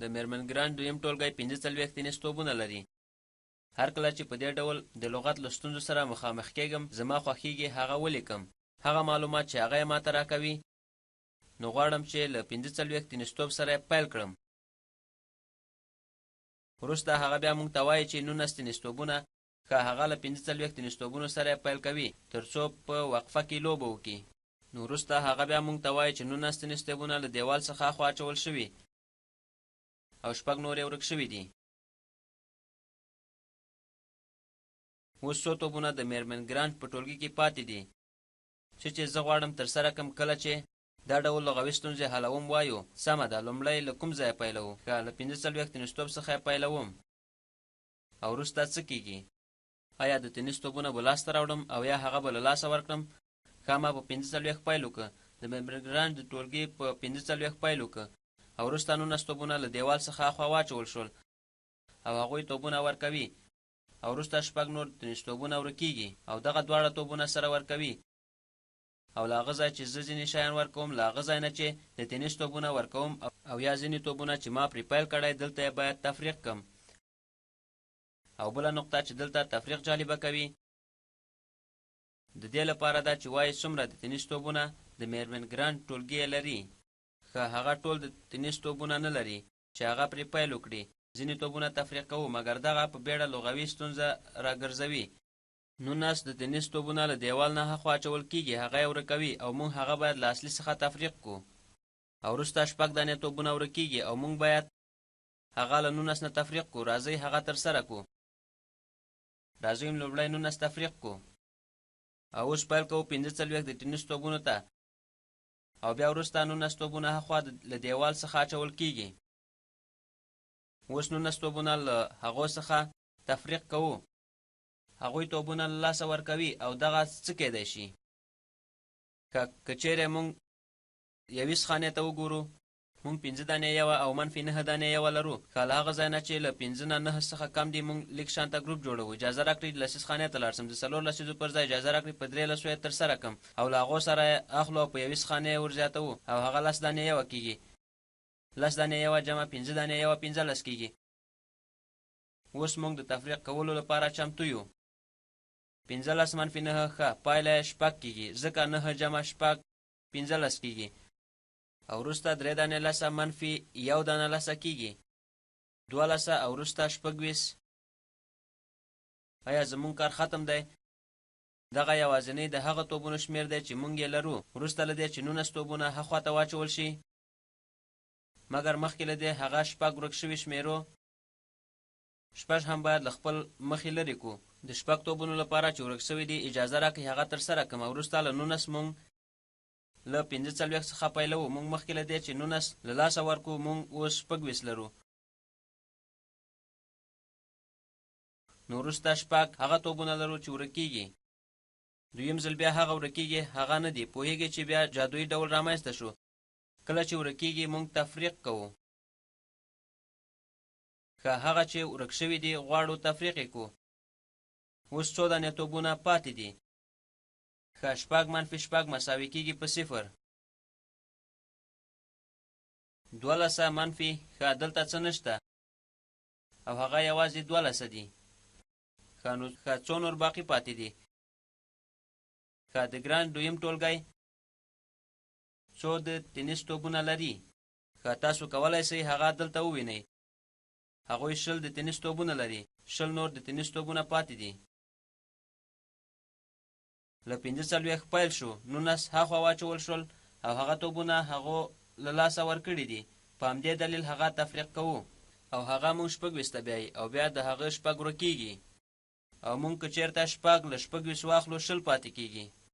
د میرمن ګران دویم ټولګی 45 تینس توپونه لري. هر کله چې په دې ډول د لغت له ستونزو سره مخامخ کېږم، زما خوښیږي هغه ولیکم. هغه معلومات چې هغه یې ماته راکوي، نو غواړم چې له 45 تینس توپ سره یې پیل کړم. وروسته هغه بیا موږ ته وایي چې 19 تینس توپونه، که هغه له 45 تینس توپونو سره یې پیل کوي تر څو په وقفه کې لوبه وکړي. نو وروسته هغه بیا موږ ته وایي چې 19 تینس توپونه له دیوال څخه اخوا اچول شوي او 6 نور یې ورک شوي دي. اوس څو توپونه د میرمن ګرانټ په ټولګي کې پاتې دي چې زه غواړم ترسره کړم. کله چې دا ډول لغوي ستونزې حلوم وایو، سمه ده، لومړی له کوم ځایه پیلوو؟ که له 45 تینس توپ څخه یې پیلوم، او وروسته څه کېږي؟ آیا د تینس توپونه به لاسته راوړم او یا هغه به له لاسه ورکړم؟ ښه، ما په 45 پیل وکړه، د میرمن ګرانټ د ټولګي په 45 پیل وکړه، او وروسته 19 توپونه له دیوال څخه اخوا واچول شول او هغوی توپونه ورکوي، او وروسته 6 نور تینس توپونه ورکېږي او دغه دواړه توپونه سره ورکوي. او له هغه ځای چې زه ځینې شیان ورکوم، له هغه ځای نه چې د تینس توپونه ورکوم، او یا ځینې توپونه چې ما پرې پیل کړی دلته یې باید تفریق کړم. او بله نقطه چې دلته تفریق جالبه کوي د دې لپاره ده چې وایي څومره د تینس توپونه د میرمن ګرانټ ټولګي لري. ښه، هغه ټول د تینس توپونه نه لري چې هغه پرې پیل وکړي. ځینې توپونه تفریق کوو، مګر دغه په بیړه لغوي ستونزه راګرځوي. 19 د تینس توپونه له دیوال نه هاخوا اچول کېږي، هغه یې ورکوي او موږ هغه باید له اصلي څخه تفریق کړو. او وروسته 6 دانې توپونه ورکېږي او موږ باید هغه له 19 نه تفریق کړو. راځئ هغه ترسره کړو. راځئ لومړی 19 تفریق کړو او اوس پیل کوو 45 د تینس توپونو ته، او بیا وروسته 19 توپونه هاخوا له دیوال څخه اچول کېږي. اوس 19 توپونه له هغو څخه تفریق کوو. هغوی توپونه له لاسه ورکوي او دغه څه کېدای شي؟ که چیرې موږ یویس خانې ته وګورو، موږ 5 دانې یوه او منفي 9 دانې یوه لرو. که له هغه ځای نه چې له 5 نه 9 څخه کم دي، موږ لیک شانته ګروپ جوړوو. اجازه راکړئ لسیز خانې ته لاړ شم. د 4 لسیزو پر ځای اجازه راکړئ په 3 لسو یې ترسره کړم، او له هغو سره یې اخلو او په یویس خانې یې ورزیاتوو، او هغه 10 دانې یوه کېږي. 10 دانې یوه جمع 5 دانې یوه 15 کېږي. اوس موږ د تفریق کولو لپاره چمتو یو. 15 منفي 9 ښه، پایله یې 6 کېږي، ځکه 9 جمع 6 15 کېږي. او وروسته 3 دانې لسه منفي 1 دانه لسه کېږي، 12 او وروسته 26. آیا زموږ کار ختم دی؟ دغه یوازینی د هغه توپونو شمېر دی چې موږ یې لرو، وروسته له دې چې 19 توپونه هاخوا ته واچول شي. مګر مخکې له دې هغه 6 ورک شوي شمېرو. 6 هم باید له خپل مخې لرې کړو. د 6 توپونو لپاره چې ورک شوي دي اجازه راکړئ هغه ترسره کړم. وروسته له 19 موږ له 45 څخه پیلوو. موږ مخکې له دې چې 19 له لاسه ورکړو، موږ اوس 26 لرو. نو وروسته 6 هغه توپونه لرو چې ورکېږي. دویم ځل بیا هغه ورکېږي، هغه نه دي. پوهېږئ چې بیا جادویي ډول رامنځته شو. کله چې ورکېږي موږ تفریق کوو. که هغه چې ورک شوي دي غواړو تفریق یې کړو. اوس څو دانې توپونه پاتې دي؟ ښه، 6 منفي 6 مساوي کېږي په 0. 12 منفي، ښه دلته څه نشته او هغه یوازې 12 دي. ښه، نو څو نور باقي پاتې دي؟ ښه، د ګرانټ دویم ټولګی څو د تینس توپونه لري؟ ښه، تاسو کولی شئ هغه دلته ووینئ. هغوی 20 د تینس توپونه لري. 20 نور د تینس توپونه پاتې دي. له 45 پیل شو، 19 هاخوا واچول شول او هغه توپونه هغو له لاسه ورکړي دي. په همدې دلیل هغه تفریق کوو او هغه موږ 26 ته بیایي، او بیا د هغه 6 ورکېږي، او موږ که چېرته 6 له 26 واخلو 20 پاتې کېږي.